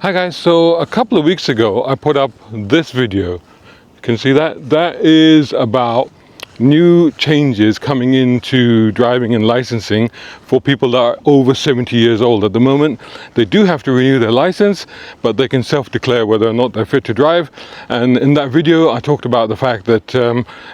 Hi guys, so a couple of weeks ago I put up this video. You can see that is about new changes coming into driving and licensing for people that are over 70 years old. At the moment they do have to renew their license, but they can self-declare whether or not they're fit to drive. And in that video I talked about the fact that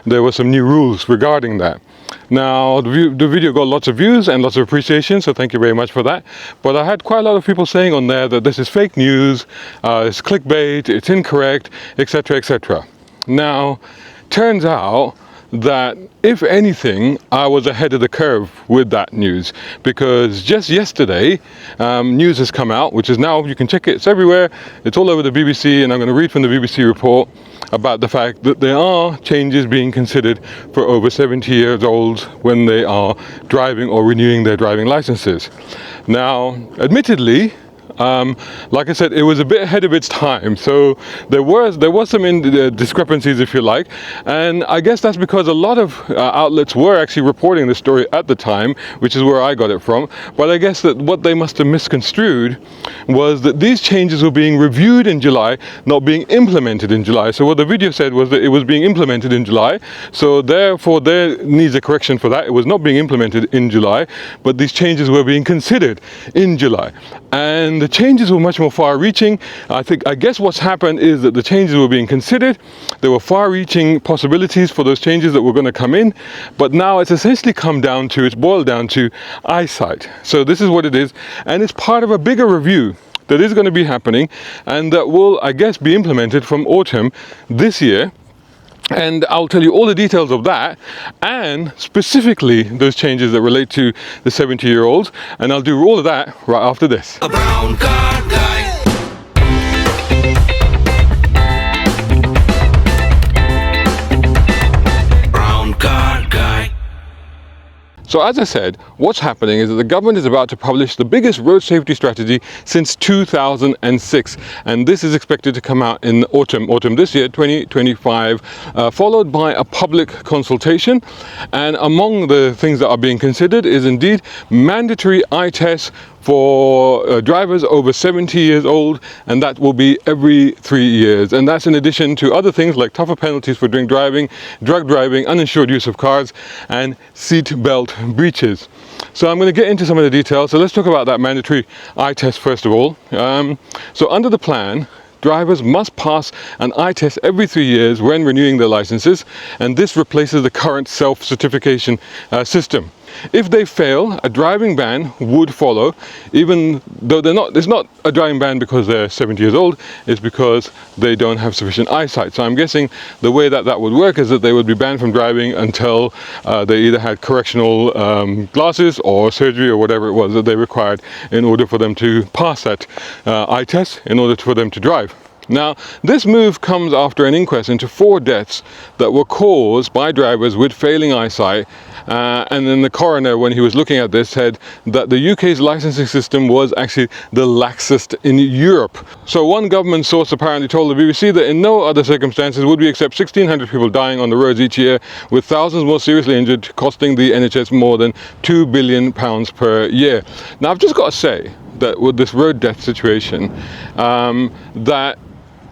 there were some new rules regarding that. Now the video got lots of views and lots of appreciation, so thank you very much for that. But I had quite a lot of people saying on there that this is fake news, it's clickbait, it's incorrect, etc, etc. Now turns out that if anything I was ahead of the curve with that news, because just yesterday news has come out, which is now, you can check it, it's everywhere, it's all over the BBC, and I'm going to read from the BBC report about the fact that there are changes being considered for over 70 years old when they are driving or renewing their driving licenses. Now admittedly, like I said, it was a bit ahead of its time, so there was some discrepancies, if you like, and I guess that's because a lot of outlets were actually reporting the story at the time, which is where I got it from. But I guess that what they must have misconstrued was that these changes were being reviewed in July, not being implemented in July. So what the video said was that it was being implemented in July, so therefore there needs a correction for that. It was not being implemented in July, but these changes were being considered in July, and the changes were much more far-reaching. I guess what's happened is that the changes were being considered, there were far-reaching possibilities for those changes that were going to come in, but now it's essentially it's boiled down to eyesight. So this is what it is, and it's part of a bigger review that is going to be happening, and that will, I guess, be implemented from autumn this year. And I'll tell you all the details of that, and specifically those changes that relate to the 70-year-olds, and I'll do all of that right after this. A brown car guy. Brown car guy. So as I said, what's happening is that the government is about to publish the biggest road safety strategy since 2006, and this is expected to come out in autumn this year, 2025, followed by a public consultation. And among the things that are being considered is indeed mandatory eye tests for drivers over 70 years old, and that will be every 3 years, and that's in addition to other things like tougher penalties for drink driving, drug driving, uninsured use of cars, and seatbelt breaches. So I'm going to get into some of the details. So let's talk about that mandatory eye test first of all. So under the plan, drivers must pass an eye test every 3 years when renewing their licenses, and this replaces the current self-certification system. If they fail, a driving ban would follow, even though it's not a driving ban because they're 70 years old, it's because they don't have sufficient eyesight. So I'm guessing the way that would work is that they would be banned from driving until they either had correctional glasses or surgery or whatever it was that they required in order for them to pass that eye test, in order for them to drive. Now, this move comes after an inquest into 4 deaths that were caused by drivers with failing eyesight, and then the coroner, when he was looking at this, said that the UK's licensing system was actually the laxest in Europe. So one government source apparently told the BBC that in no other circumstances would we accept 1,600 people dying on the roads each year, with thousands more seriously injured, costing the NHS more than £2 billion per year. Now, I've just got to say that with this road death situation, that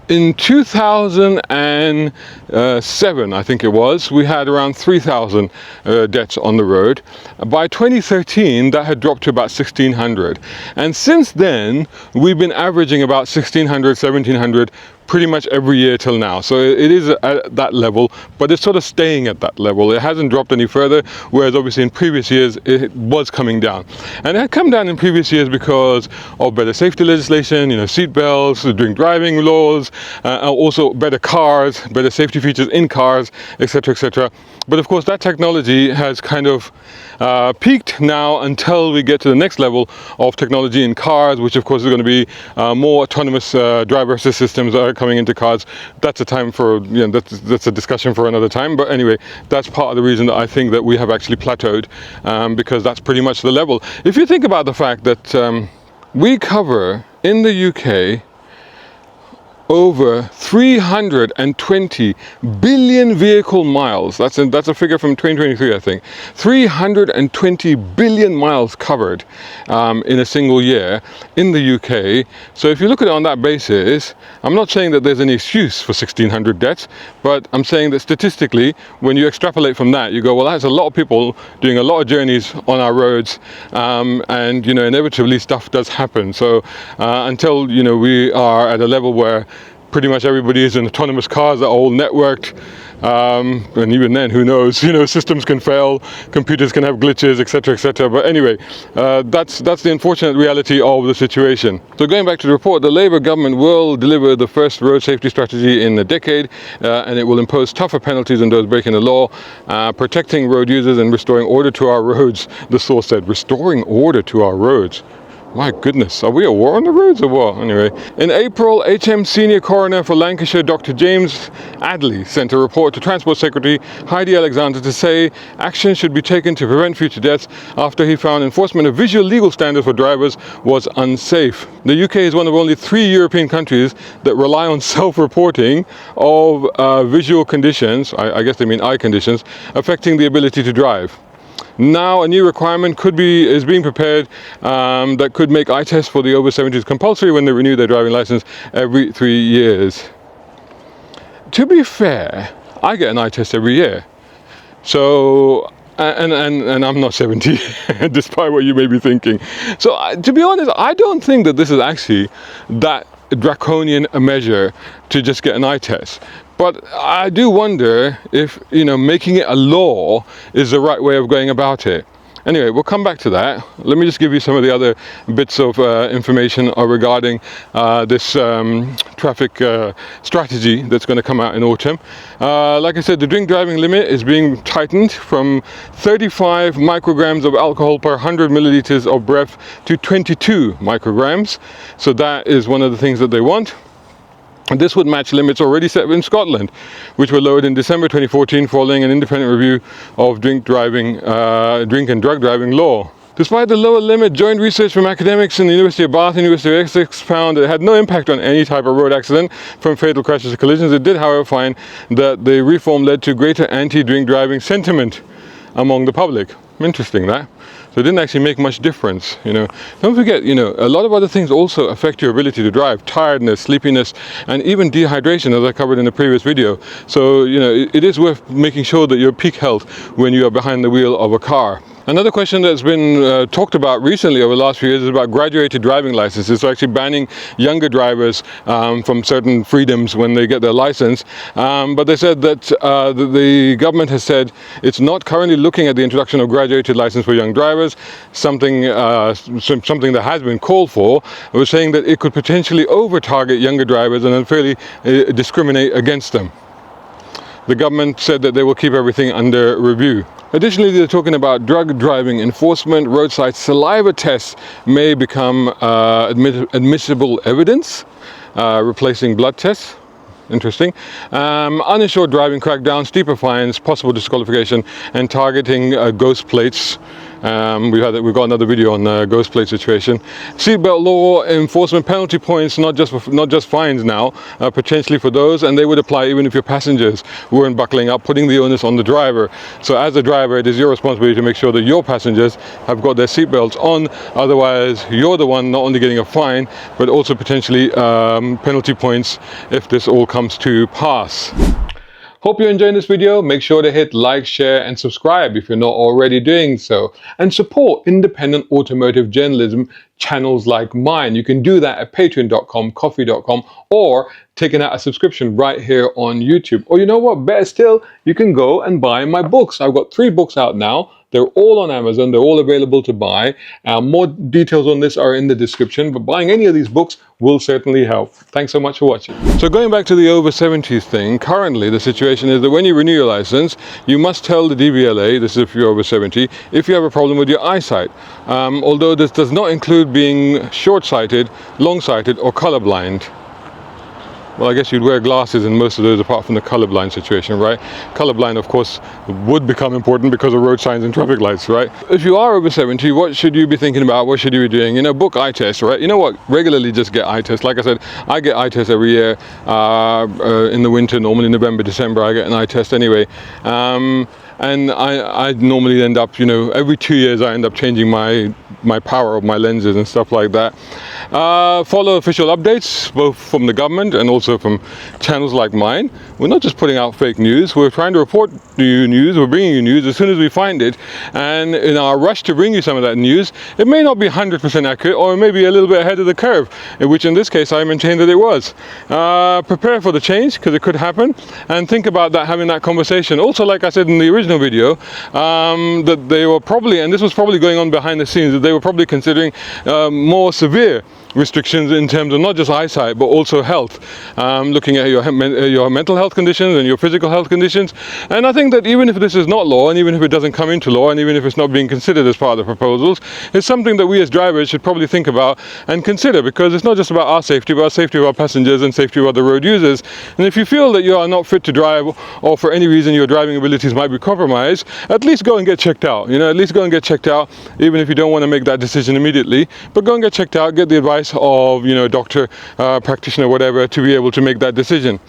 in 2007, I think it was, we had around 3,000 deaths on the road. By 2013, that had dropped to about 1,600. And since then, we've been averaging about 1,600, 1,700 pretty much every year till now. So it is at that level, but it's sort of staying at that level. It hasn't dropped any further, whereas obviously in previous years it was coming down. And it had come down in previous years because of better safety legislation, seat belts, drink driving laws, also better cars, better safety features in cars, etc, etc. But of course that technology has kind of peaked now until we get to the next level of technology in cars, which of course is going to be more autonomous driver assist systems that are coming into cars. That's a time for, that's a discussion for another time. But anyway, that's part of the reason that I think that we have actually plateaued, because that's pretty much the level. If you think about the fact that we cover in the UK over 320 billion vehicle miles. That's a figure from 2023, I think. 320 billion miles covered in a single year in the UK. So if you look at it on that basis, I'm not saying that there's any excuse for 1,600 deaths, but I'm saying that statistically, when you extrapolate from that, you go, well, that's a lot of people doing a lot of journeys on our roads, and you know, inevitably stuff does happen. So until, you know, we are at a level where pretty much everybody is in autonomous cars that are all networked, and even then, who knows, you know, systems can fail, computers can have glitches, etc., etc. But anyway, that's the unfortunate reality of the situation. So going back to the report, the Labour government will deliver the first road safety strategy in a decade, and it will impose tougher penalties on those breaking the law, protecting road users and restoring order to our roads. The source said, restoring order to our roads. My goodness, are we at war on the roads or what? Anyway, in April, HM Senior Coroner for Lancashire, Dr. James Adley, sent a report to Transport Secretary Heidi Alexander to say action should be taken to prevent future deaths after he found enforcement of visual legal standards for drivers was unsafe. The UK is one of only 3 European countries that rely on self-reporting of visual conditions, I guess they mean eye conditions, affecting the ability to drive. Now a new requirement is being prepared that could make eye tests for the over-70s compulsory when they renew their driving license every 3 years. To be fair, I get an eye test every year. So, and I'm not 70, despite what you may be thinking. So to be honest, I don't think that this is actually that draconian a measure to just get an eye test. But I do wonder if, you know, making it a law is the right way of going about it. Anyway, we'll come back to that. Let me just give you some of the other bits of information regarding this traffic strategy that's going to come out in autumn. Like I said, the drink driving limit is being tightened from 35 micrograms of alcohol per 100 milliliters of breath to 22 micrograms. So that is one of the things that they want. And this would match limits already set in Scotland, which were lowered in December 2014 following an independent review of drink and drug driving law. Despite the lower limit, joint research from academics in the University of Bath and University of Essex found it had no impact on any type of road accident, from fatal crashes to collisions. It did, however, find that the reform led to greater anti-drink driving sentiment among the public. Interesting, that. So it didn't actually make much difference, you know. Don't forget, you know, a lot of other things also affect your ability to drive. Tiredness, sleepiness, and even dehydration, as I covered in the previous video. So, you know, it is worth making sure that you're peak health when you are behind the wheel of a car. Another question that's been talked about recently over the last few years is about graduated driving licenses, so actually banning younger drivers from certain freedoms when they get their license. But they said that the government has said it's not currently looking at the introduction of graduated license for young drivers, something that has been called for. It was saying that it could potentially over-target younger drivers and unfairly discriminate against them. The government said that they will keep everything under review. Additionally, they're talking about drug driving enforcement. Roadside saliva tests may become admissible evidence, replacing blood tests. Interesting. Uninsured driving crackdown, steeper fines, possible disqualification, and targeting ghost plates. We've got another video on the ghost plate situation. Seatbelt law enforcement, penalty points, not just fines now, potentially for those, and they would apply even if your passengers weren't buckling up, putting the onus on the driver. So as a driver, it is your responsibility to make sure that your passengers have got their seatbelts on. Otherwise, you're the one not only getting a fine, but also potentially penalty points if this all comes to pass. Hope you're enjoying this video. Make sure to hit like, share, and subscribe if you're not already doing so. And support independent automotive journalism channels like mine. You can do that at patreon.com, coffee.com, or taking out a subscription right here on YouTube. Or you know what, better still, you can go and buy my books. I've got 3 books out now. They're all on Amazon. They're all available to buy. More details on this are in the description, but buying any of these books will certainly help. Thanks so much for watching. So going back to the over-70s thing, currently the situation is that when you renew your license, you must tell the DVLA, this is if you're over 70, if you have a problem with your eyesight. Although this does not include being short-sighted, long-sighted, or colorblind. well, I guess you'd wear glasses in most of those apart from the colorblind situation, right? Colorblind, of course, would become important because of road signs and traffic lights, right? If you are over 70, what should you be thinking about? What should you be doing? You know, book eye tests, right? You know what? Regularly just get eye tests. Like I said, I get eye tests every year in the winter, normally November, December, I get an eye test anyway. And I normally end up, you know, every 2 years I end up changing my power of my lenses and stuff like that. Follow official updates, both from the government and also from channels like mine. We're not just putting out fake news, we're trying to report to you news, we're bringing you news as soon as we find it. And in our rush to bring you some of that news, it may not be 100% accurate, or maybe a little bit ahead of the curve, which in this case I maintain that it was. Prepare for the change, because it could happen, and think about that, having that conversation. Also, like I said in the original video, that they were probably, and this was probably going on behind the scenes, that they were probably considering more severe restrictions in terms of not just eyesight but also health, looking at your mental health conditions and your physical health conditions. And I think that even if this is not law, and even if it doesn't come into law, and even if it's not being considered as part of the proposals, it's something that we as drivers should probably think about and consider, because it's not just about our safety but our safety of our passengers and safety of other road users. And if you feel that you are not fit to drive, or for any reason your driving abilities might be compromised, at least go and get checked out. You know, at least go and get checked out, even if you don't want to make that decision immediately, but go and get checked out, get the advice of, you know, doctor, practitioner, whatever, to be able to make that decision.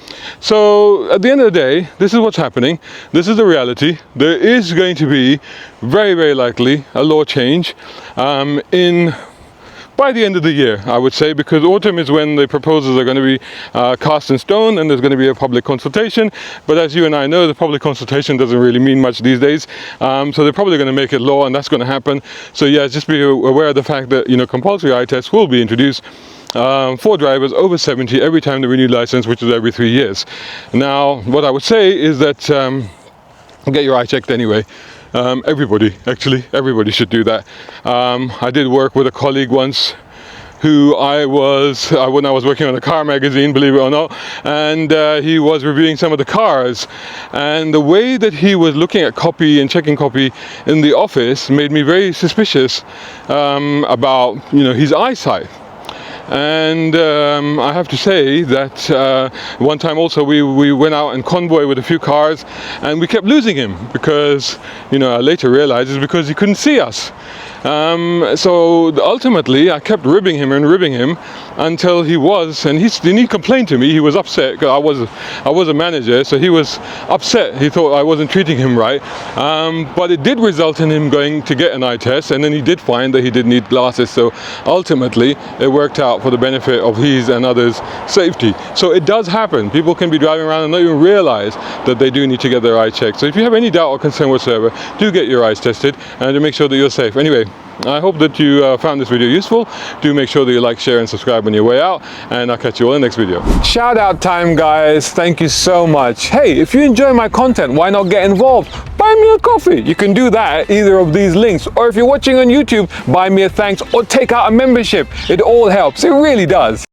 So at the end of the day, this is what's happening. This is the reality. There is going to be very, very likely a law change by the end of the year, I would say, because autumn is when the proposals are going to be cast in stone, and there's going to be a public consultation. But as you and I know, the public consultation doesn't really mean much these days. So they're probably going to make it law, and that's going to happen. So yeah, just be aware of the fact that, you know, compulsory eye tests will be introduced for drivers over 70 every time they renew license, which is every 3 years. Now, what I would say is that get your eye checked anyway. Everybody should do that. I did work with a colleague once who when I was working on a car magazine, believe it or not, and he was reviewing some of the cars, and the way that he was looking at copy and checking copy in the office made me very suspicious about, you know, his eyesight. And I have to say that one time also we went out in convoy with a few cars, and we kept losing him because, you know, I later realized it's because he couldn't see us. So ultimately I kept ribbing him until he complained to me. He was upset because I was a manager, so he was upset. He thought I wasn't treating him right, but it did result in him going to get an eye test, and then he did find that he did need glasses. So ultimately it worked out for the benefit of his and others' safety. So it does happen. People can be driving around and not even realize that they do need to get their eye checked. So if you have any doubt or concern whatsoever, do get your eyes tested and to make sure that you're safe. Anyway, I hope that you found this video useful. Do make sure that you like, share and subscribe on your way out, and I'll catch you all in the next video. Shout out time, guys. Thank you so much. Hey, if you enjoy my content, why not get involved? Buy me a coffee. You can do that at either of these links, or if you're watching on YouTube, buy me a thanks or take out a membership. It all helps. It really does.